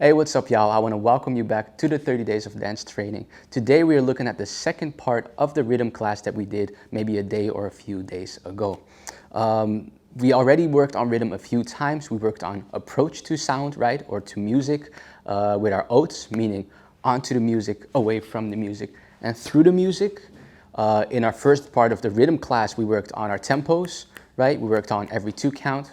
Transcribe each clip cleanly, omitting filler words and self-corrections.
Hey, what's up, y'all? I want to welcome you back to the 30 Days of Dance Training. Today we are looking at the second part of the rhythm class that we did maybe a day or a few days ago. We already worked on rhythm a few times. We worked on approach to sound, right, or to music with our oats, meaning onto the music, away from the music, and through the music. In our first part of the rhythm class, we worked on our tempos, right? We worked on every 2 count.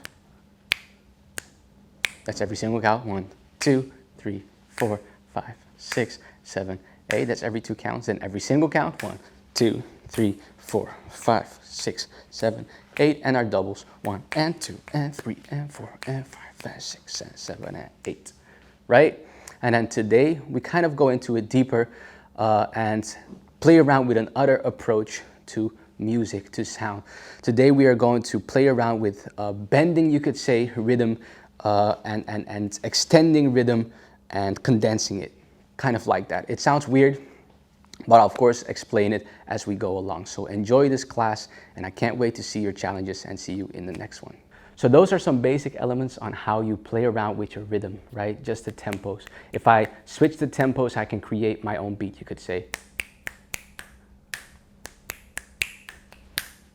That's every single count. 1, 2, 3, 4, 5, 6, 7, 8. That's every 2 counts. And every single count. 1, 2, 3, 4, 5, 6, 7, 8. And our doubles. 1 and 2 and 3 and 4 and 5 and 6 and 7 and 8. Right? And then today we kind of go into it deeper and play around with another approach to music, to sound. Today we are going to play around with bending, you could say, rhythm and extending rhythm and condensing it, kind of like that. It sounds weird, but I'll of course explain it as we go along. So enjoy this class, and I can't wait to see your challenges and see you in the next one. So those are some basic elements on how you play around with your rhythm, right? Just the tempos. If I switch the tempos, I can create my own beat, you could say.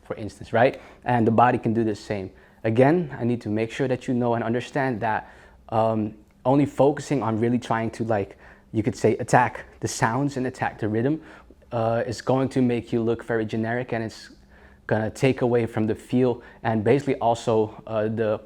For instance, right? And the body can do the same. Again, I need to make sure that you know and understand that only focusing on really trying to, like, you could say, attack the sounds and attack the rhythm is going to make you look very generic, and it's gonna take away from the feel and basically also the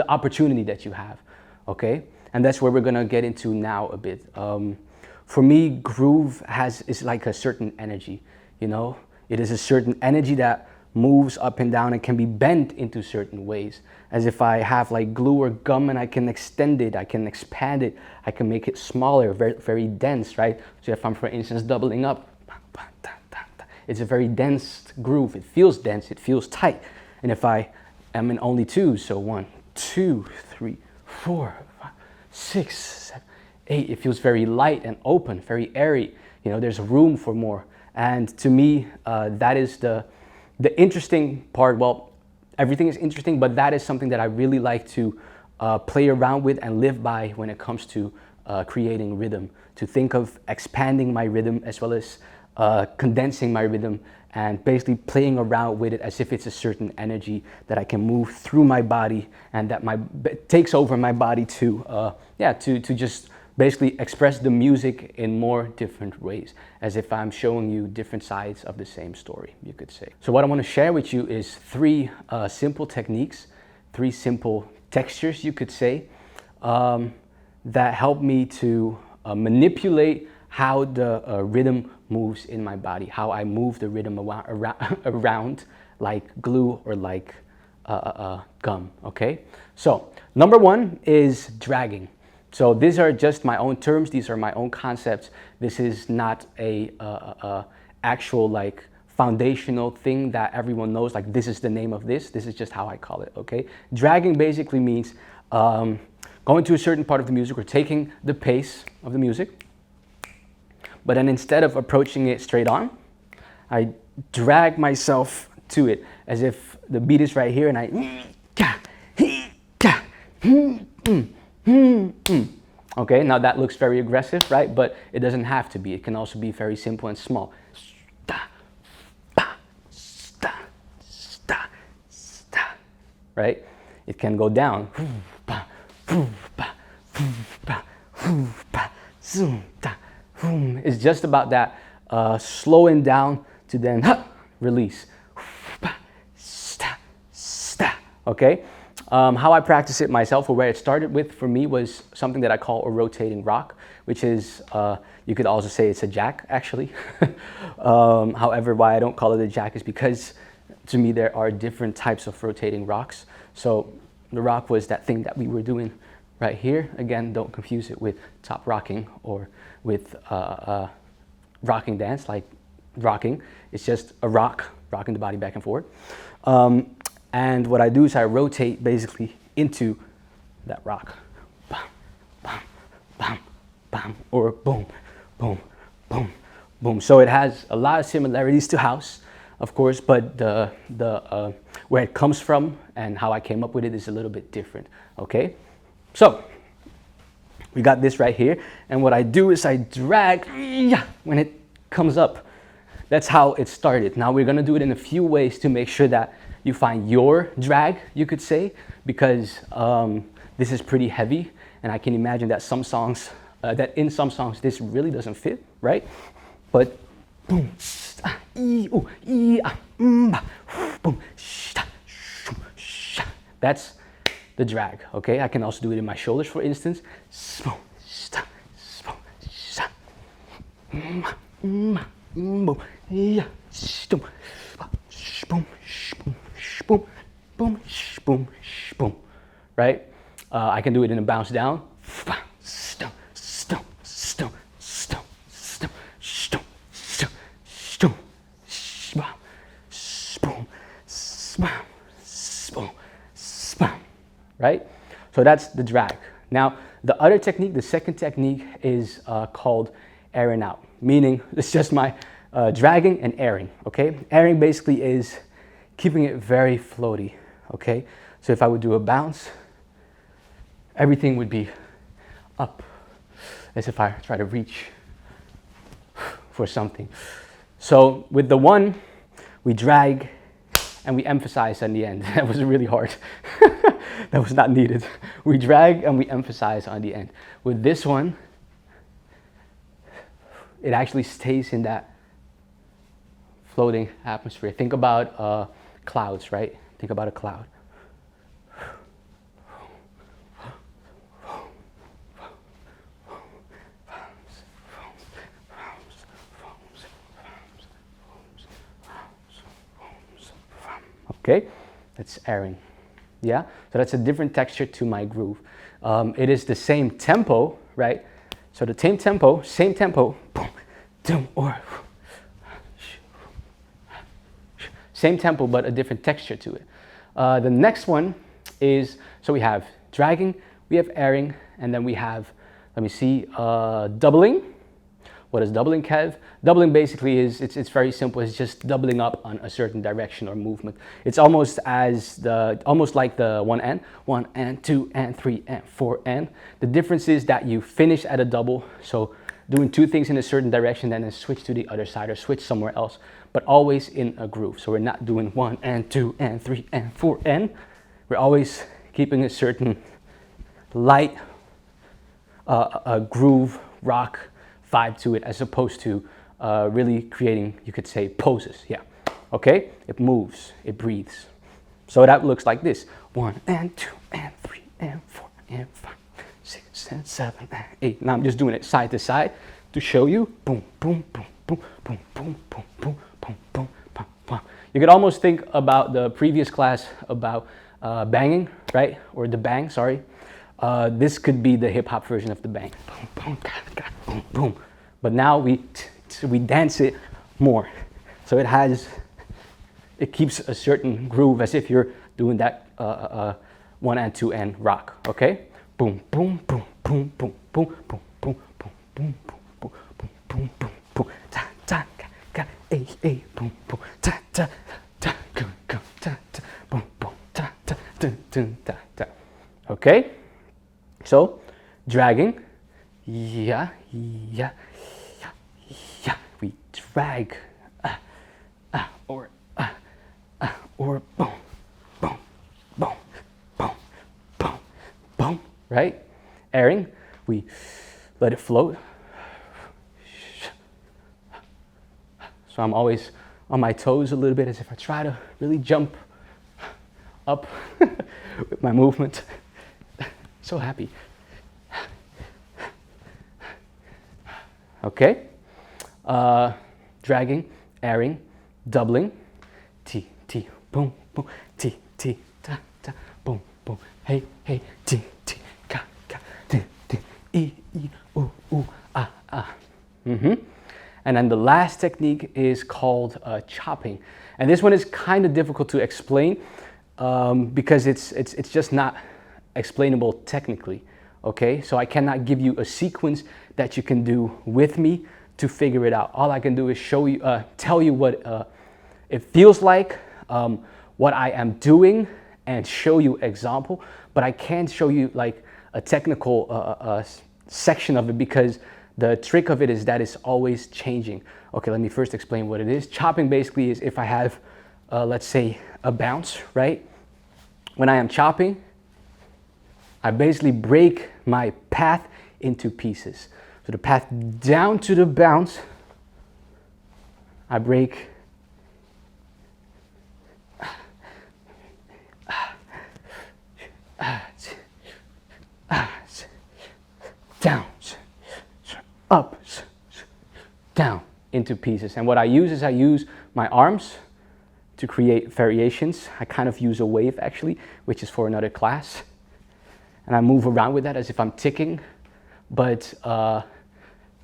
opportunity that you have, okay? And that's where we're gonna get into now a bit. For me, groove is like a certain energy, you know? It is a certain energy that moves up and down and can be bent into certain ways. As if I have like glue or gum and I can extend it, I can expand it, I can make it smaller, very, very dense, right? So if I'm, for instance, doubling up, it's a very dense groove. It feels dense, it feels tight. And if I am in only 2, so 1, 2, 3, 4, 5, 6, 7, 8, it feels very light and open, very airy. You know, there's room for more. And to me, that is the interesting part. Well, everything is interesting, but that is something that I really like to play around with and live by when it comes to creating rhythm. To think of expanding my rhythm as well as condensing my rhythm and basically playing around with it as if it's a certain energy that I can move through my body and that takes over my body to just basically express the music in more different ways, as if I'm showing you different sides of the same story, you could say. So what I want to share with you is 3 simple techniques, 3 simple textures, you could say, that help me to manipulate how the rhythm moves in my body, how I move the rhythm around like glue or like gum, okay? So number 1 is dragging. So these are just my own terms. These are my own concepts. This is not a actual like foundational thing that everyone knows. Like, this is the name of this. This is just how I call it. Okay. Dragging basically means going to a certain part of the music or taking the pace of the music, but then instead of approaching it straight on, I drag myself to it as if the beat is right here, and I. Okay, now that looks very aggressive, right? But it doesn't have to be. It can also be very simple and small. Right? It can go down. It's just about that slowing down to then release. Okay? How I practice it myself, or where it started with for me, was something that I call a rotating rock, which is, you could also say it's a jack, actually. However, why I don't call it a jack is because, to me, there are different types of rotating rocks. So the rock was that thing that we were doing right here. Again, don't confuse it with top rocking or with rocking dance, like rocking. It's just a rock, rocking the body back and forth. And what I do is I rotate basically into that rock. Bam, bam, bam, bam, or boom, boom, boom, boom. So it has a lot of similarities to house, of course, but where it comes from and how I came up with it is a little bit different, okay? So We got this right here. And what I do is I drag when it comes up. That's how it started. Now we're gonna do it in a few ways to make sure that you find your drag, you could say, because this is pretty heavy. And I can imagine that some songs, in some songs, this really doesn't fit, right? But boom, boom, that's the drag, okay? I can also do it in my shoulders, for instance. Right? I can do it in a bounce down. Right? So that's the drag. Now, the other technique, the second technique is called airing out, meaning it's just my dragging and airing, okay? Airing basically is keeping it very floaty, okay? So if I would do a bounce, everything would be up, as if I try to reach for something. So with the one, we drag and we emphasize on the end. That was really hard. That was not needed. We drag and we emphasize on the end. With this one, it actually stays in that floating atmosphere. Think about clouds, right? Think about a cloud. Okay, that's airing. Yeah, so that's a different texture to my groove. It is the same tempo, right? So the same tempo, boom, doom, or same tempo, but a different texture to it. The next one is, so we have dragging, we have airing, and then we have, let me see, doubling. What is doubling, Kev? Doubling basically is, it's very simple. It's just doubling up on a certain direction or movement. It's almost like the 1 and 2 and 3 and 4 and. The difference is that you finish at a double. So doing two things in a certain direction, then switch to the other side or switch somewhere else, but always in a groove. So we're not doing 1 and 2 and 3 and 4 and. We're always keeping a certain light groove, rock vibe to it, as opposed to really creating, you could say, poses. Yeah, okay? It moves, it breathes. So that looks like this: 1 and 2 and 3 and 4 and 5, 6 and 7 and 8. Now I'm just doing it side to side to show you. Boom, boom, boom, boom, boom, boom, boom, boom, boom, boom, boom, boom. You could almost think about the previous class about banging, right? Or the bang, sorry. This could be the hip hop version of the bang. Boom, boom, boom, boom. But now we dance it more. So it keeps a certain groove, as if you're doing that 1 and 2 and rock. Okay? Boom, boom, boom, boom, boom, boom, boom, boom, boom, boom, boom, boom, boom, boom, boom, ta ta ga a boom, boom, ta ta ta go go ta ta boom, boom, ta ta dun dun ta ta. Okay? So, dragging, yeah, we drag, or boom, boom, boom, boom, boom, boom, right? Airing, we let it float. So I'm always on my toes a little bit, as if I try to really jump up with my movement. So happy. Okay. Dragging, airing, doubling. T, T, boom, boom. T, T, ta, ta, boom, boom. Hey, hey, T, T, ka, ka, T, T, E, E, ooh, ooh, ah, ah. And then the last technique is called chopping. And this one is kind of difficult to explain because it's just not explainable technically, okay? So I cannot give you a sequence that you can do with me to figure it out. All I can do is show you, tell you what it feels like, what I am doing, and show you example, but I can't show you like a technical section of it, because the trick of it is that it's always changing. Okay, let me first explain what it is. Chopping basically is if I have, let's say, a bounce, right? When I am chopping, I basically break my path into pieces. So the path down to the bounce, I break down, up, down into pieces. And what I use is I use my arms to create variations. I kind of use a wave actually, which is for another class. And I move around with that as if I'm ticking, but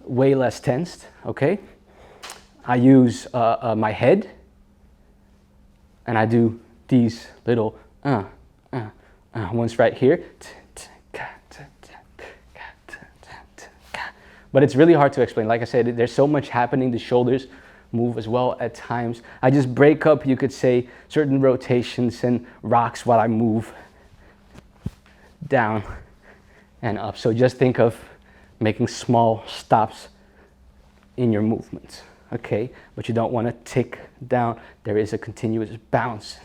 way less tensed, okay? I use my head, and I do these little ones right here. But it's really hard to explain. Like I said, there's so much happening. The shoulders move as well at times. I just break up, you could say, certain rotations and rocks while I move down and up. So just think of making small stops in your movements, okay? But you don't want to tick down. There is a continuous bounce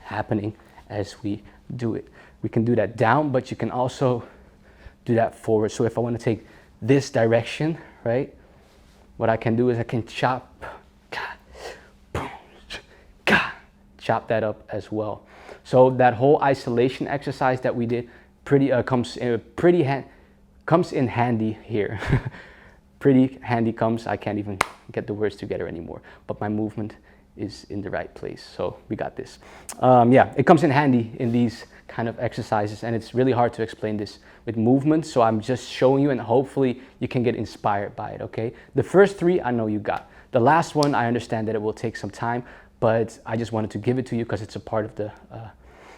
happening as we do it. We can do that down, but you can also do that forward. So if I want to take this direction, right, what I can do is I can chop that up as well. So that whole isolation exercise that we did comes in handy here. Pretty handy comes, I can't even get the words together anymore, but my movement is in the right place, so we got this. Yeah, it comes in handy in these kind of exercises, and it's really hard to explain this with movement, so I'm just showing you, and hopefully you can get inspired by it, okay? The first three I know you got. The last one, I understand that it will take some time, but I just wanted to give it to you because it's a part of the,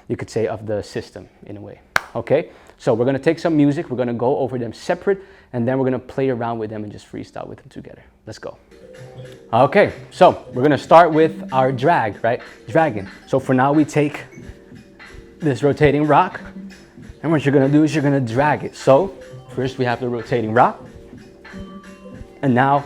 you could say, of the system in a way, okay? So we're gonna take some music, we're gonna go over them separate, and then we're gonna play around with them and just freestyle with them together. Let's go. Okay, so we're gonna start with our drag, right? Dragging. So for now we take this rotating rock, and what you're gonna do is you're gonna drag it. So first we have the rotating rock, and now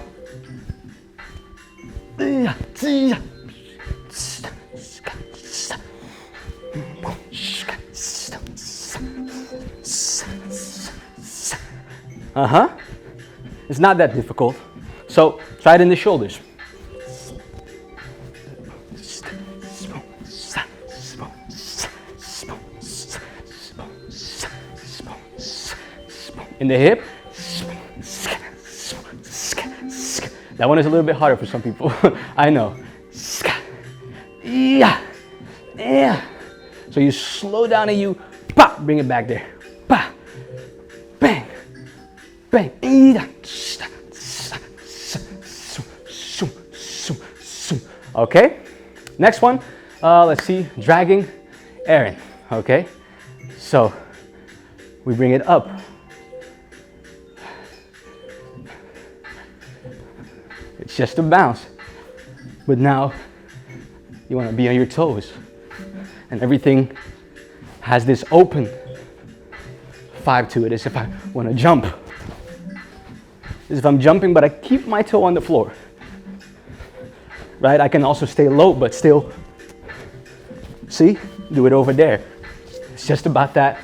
it's not that difficult. So try it in the shoulders. In the hip. That one is a little bit harder for some people. I know. So you slow down and you pop, bring it back there. Pa, bang, bang. Okay, next one, let's see, dragging, airing, okay? So we bring it up. It's just a bounce, but now you want to be on your toes, and everything has this open vibe to it, as if I want to jump. As if I'm jumping, but I keep my toe on the floor. Right? I can also stay low, but still, see, do it over there. It's just about that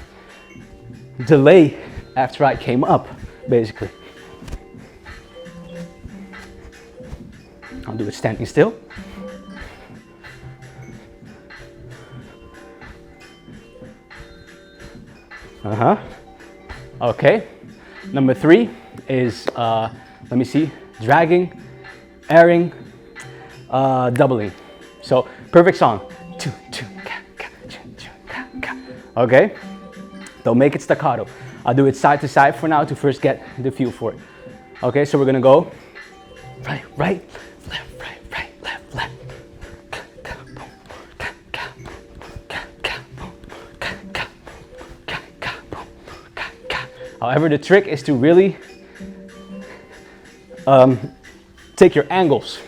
delay after I came up, basically. I'll do it standing still. Okay. Number 3 is, let me see, dragging, airing, doubling. So perfect song. Okay, don't make it staccato. I'll do it side to side for now to first get the feel for it. Okay, so we're gonna go right, right, left, right, right, left, left. However, the trick is to really take your angles.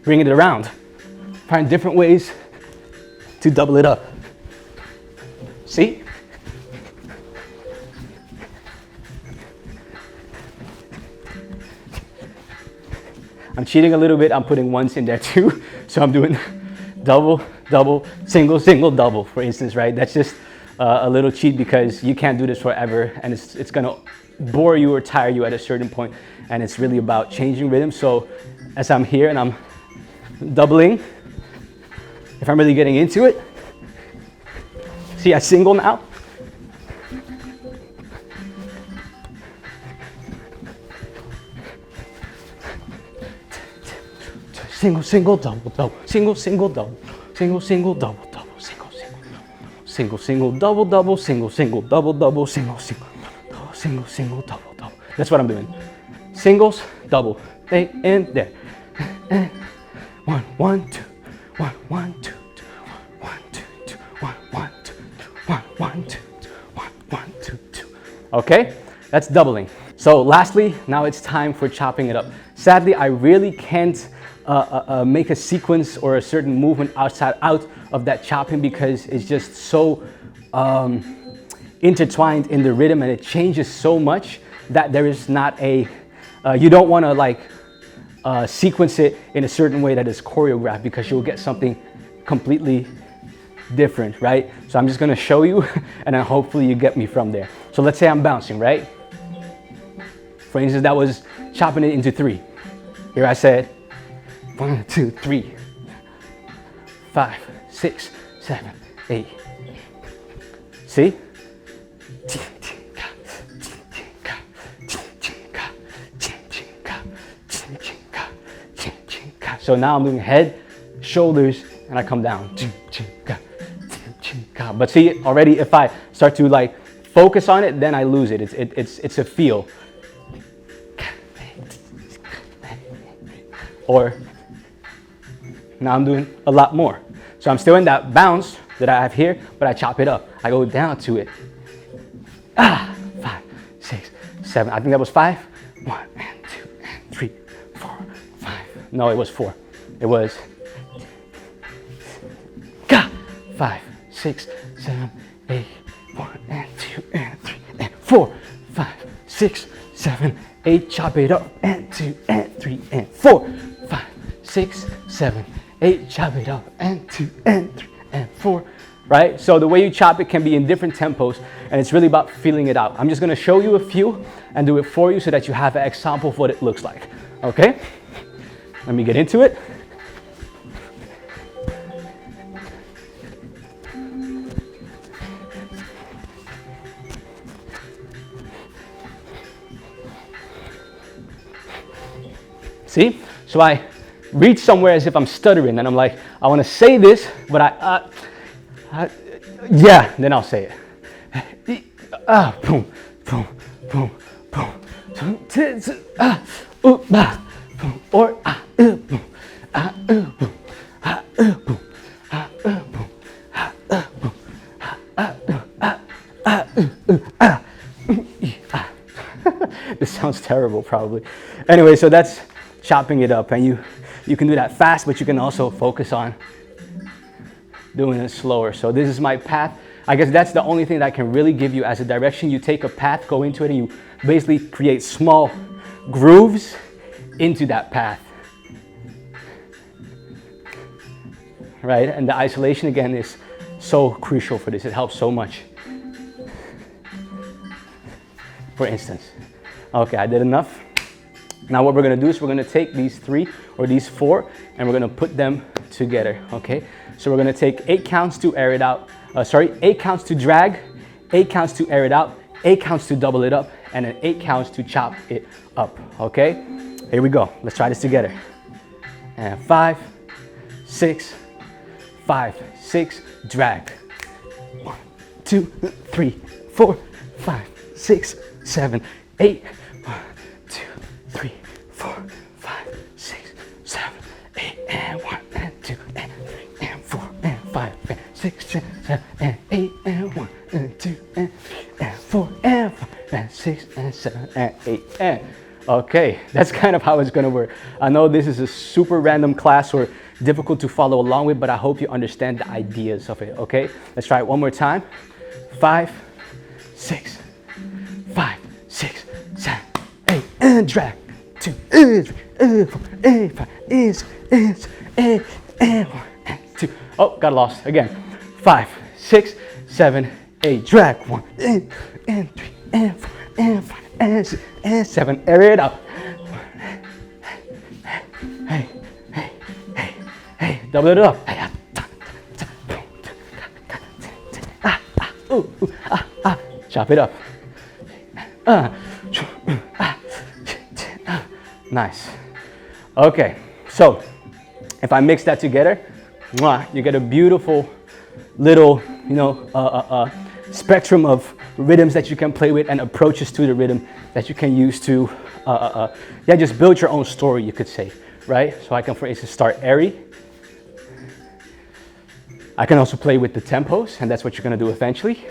Bring it around. Find different ways to double it up. See? I'm cheating a little bit. I'm putting ones in there too. So I'm doing double, double, single, single, double, for instance, right? That's just a little cheat because you can't do this forever, and it's gonna bore you or tire you at a certain point, and it's really about changing rhythm. So as I'm here and I'm doubling, if I'm really getting into it, see, I single now. Single, single, double, double, single, single, double, single, single, double, double, single, single, single, single, double, double, single, single, double, double, single, single, double, single, single, double, double. That's what I'm doing. Singles, double, they in there. One, one, two, one, one, two, two, one, two, two, one, one, two, two, one, one, two, two, one, one, two, two. Okay, that's doubling. So lastly, now it's time for chopping it up. Sadly, I really can't make a sequence or a certain movement out of that chopping because it's just so intertwined in the rhythm, and it changes so much that there is not a, you don't want to like sequence it in a certain way that is choreographed because you'll get something completely different, right? So I'm just going to show you and then hopefully you get me from there. So let's say I'm bouncing, right? For instance, that was chopping it into 3. Here I said 1, 2, 3, 5, 6, 7, 8. See? So now I'm doing head, shoulders, and I come down. But see, already if I start to like focus on it, then I lose it. It's a feel. Or now I'm doing a lot more. So I'm still in that bounce that I have here, but I chop it up. I go down to it. 5, 6, 7. I think that was 5. 1 and 2 and 3, 4, 5. No, it was 4. It was 5, 6, 7, 8, 1 and 2 and 3 and 4, 5, 6, 7, 8. Chop it up and 2 and 3 and 4, 5, 6, 7, 8. Chop it up and 2 and 3 and 4. Right? So the way you chop it can be in different tempos, and it's really about feeling it out. I'm just going to show you a few and do it for you so that you have an example of what it looks like. Okay? Let me get into it. See? So I reach somewhere as if I'm stuttering, and I'm like, I want to say this, but yeah, then I'll say it. Boom, boom, boom, boom. Boom, or boom, boom, boom, This sounds terrible, probably. Anyway, so that's chopping it up, and you can do that fast, but you can also focus on doing it slower. So this is my path. I guess that's the only thing that I can really give you as a direction. You take a path, go into it, and you basically create small grooves into that path. Right? And the isolation again is so crucial for this. It helps so much. For instance. Okay, I did enough. Now what we're gonna do is we're gonna take these 3 or these 4 and we're gonna put them together, okay? So we're gonna take 8 counts to air it out, 8 counts to drag, 8 counts to air it out, 8 counts to double it up, and then 8 counts to chop it up, okay? Here we go, let's try this together. And 5, 6, 5, 6, drag. 1, 2, 3, 4, 5, 6, 7, 8. 1, 2, 3, 4, 5, 6, 7, 8, and 1, and 2, and 3, and 4, and 5, and 6, and 7, and 8, and 1, and 2, and 3, and 4, and 5, and 6, and 7, and 8, and okay, that's kind of how it's gonna work. I know this is a super random class or difficult to follow along with, but I hope you understand the ideas of it, okay? Let's try it one more time. 5, 6, 5, 6, 7, 8, and drag. 2, 3, and 2. Oh, got lost again. 5, 6, 7, 8. Drag 1 and 3 and 4 and 5 and 6 and 7. Air it out. Hey, hey, hey, hey. Double it up. Chop it up. Nice. Okay, so if I mix that together, you get a beautiful little, spectrum of rhythms that you can play with and approaches to the rhythm that you can use to, just build your own story, you could say, right? So I can, for instance, start airy. I can also play with the tempos, and that's what you're gonna do eventually.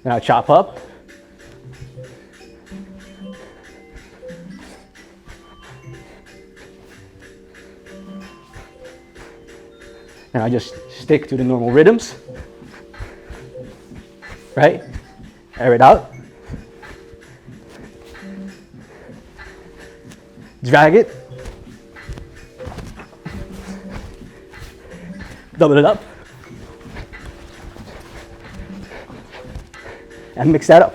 Then I'll chop up. And I just stick to the normal rhythms, right? Air it out. Drag it. Double it up. And mix that up.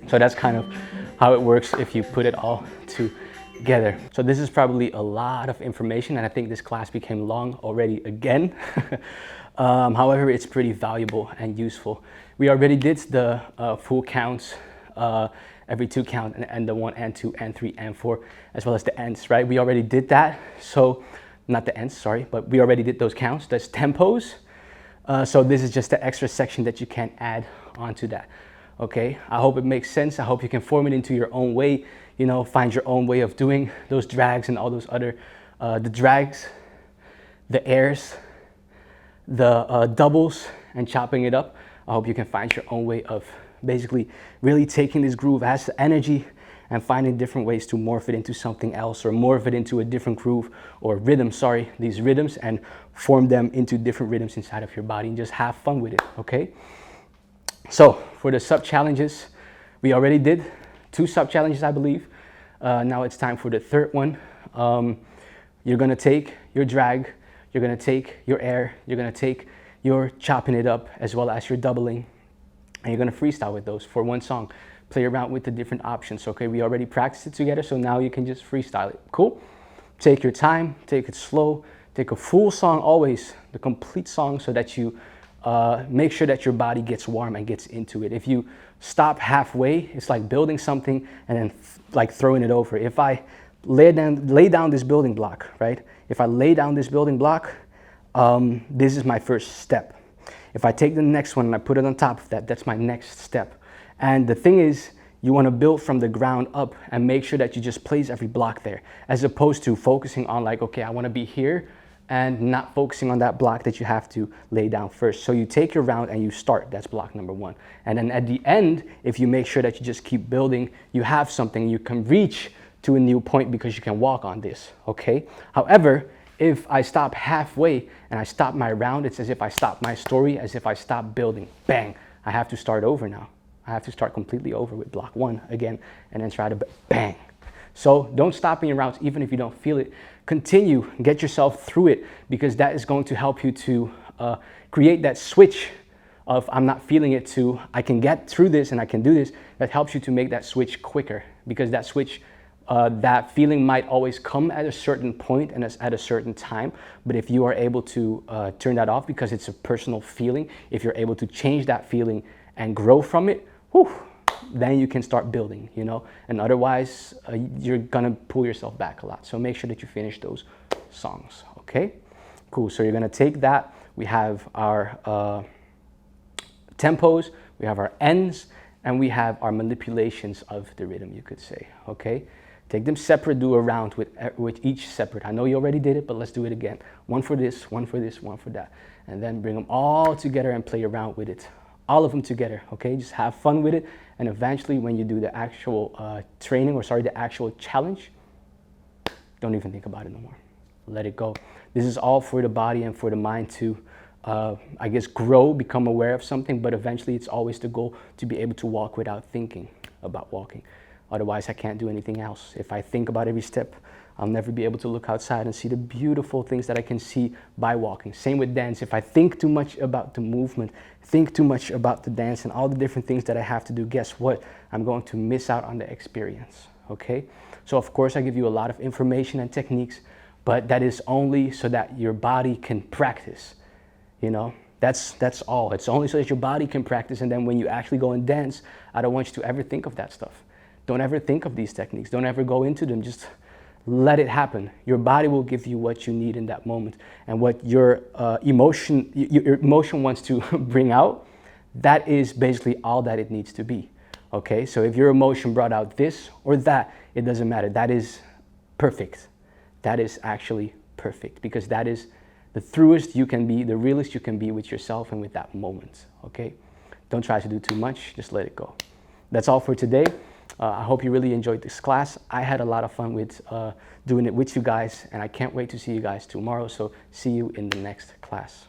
So that's kind of how it works if you put it all together. So this is probably a lot of information, and I think this class became long already again. However, it's pretty valuable and useful. We already did the full counts, every 2 count, and the 1 and 2 and 3 and 4, as well as the ends, right? We already did that. So, not the ends, sorry, but we already did those counts. That's tempos. So this is just the extra section that you can add onto that. Okay, I hope it makes sense. I hope you can form it into your own way, find your own way of doing those drags and all those other, the drags, the airs, the doubles, and chopping it up. I hope you can find your own way of basically really taking this groove as energy and finding different ways to morph it into something else, or morph it into a different groove or rhythm, these rhythms, and form them into different rhythms inside of your body and just have fun with it, okay? So for the sub challenges, we already did 2 sub challenges, I believe. Now it's time for the 3rd one. You're gonna take your drag, you're gonna take your air, you're gonna take your chopping it up, as well as your doubling, and you're gonna freestyle with those for 1 song. Play around with the different options, okay? We already practiced it together, so now you can just freestyle it, cool? Take your time, take it slow, take a full song always, the complete song, so that you make sure that your body gets warm and gets into it. If you stop halfway, it's like building something and then like throwing it over. If I lay down this building block, right? If I lay down this building block, this is my first step. If I take the next one and I put it on top of that, that's my next step. And the thing is, you want to build from the ground up and make sure that you just place every block there, as opposed to focusing on like, okay, I want to be here, and not focusing on that block that you have to lay down first. So you take your round and you start, that's block number 1. And then at the end, if you make sure that you just keep building, you have something you can reach to a new point because you can walk on this, okay? However, if I stop halfway and I stop my round, it's as if I stop my story, as if I stop building, bang, I have to start over now. I have to start completely over with block 1 again, and then try to bang. So don't stop in your rounds, even if you don't feel it. Continue, get yourself through it, because that is going to help you to create that switch of I'm not feeling it to I can get through this and I can do this. That helps you to make that switch quicker, because that switch, that feeling might always come at a certain point and at a certain time. But if you are able to turn that off, because it's a personal feeling, if you're able to change that feeling and grow from it, whew, then you can start building, and otherwise you're gonna pull yourself back a lot. So make sure that you finish those songs, okay? Cool, so you're gonna take that. We have our tempos, we have our ends, and we have our manipulations of the rhythm, you could say, okay? Take them separate, do a round with each separate. I know you already did it, but let's do it again. One for this, one for this, one for that. And then bring them all together and play around with it. All of them together, okay? Just have fun with it. And eventually when you do the actual the actual challenge, don't even think about it no more. Let it go. This is all for the body and for the mind to, I guess, grow, become aware of something, but eventually it's always the goal to be able to walk without thinking about walking. Otherwise, I can't do anything else. If I think about every step, I'll never be able to look outside and see the beautiful things that I can see by walking. Same with dance. If I think too much about the movement, think too much about the dance and all the different things that I have to do, guess what? I'm going to miss out on the experience, okay? So of course, I give you a lot of information and techniques, but that is only so that your body can practice, you know? That's all. It's only so that your body can practice, and then when you actually go and dance, I don't want you to ever think of that stuff. Don't ever think of these techniques. Don't ever go into them. Just let it happen. Your body will give you what you need in that moment. And what your emotion wants to bring out, that is basically all that it needs to be. Okay? So if your emotion brought out this or that, it doesn't matter. That is perfect. That is actually perfect, because that is the truest you can be, the realest you can be with yourself and with that moment. Okay? Don't try to do too much. Just let it go. That's all for today. I hope you really enjoyed this class. I had a lot of fun with doing it with you guys, and I can't wait to see you guys tomorrow. So see you in the next class.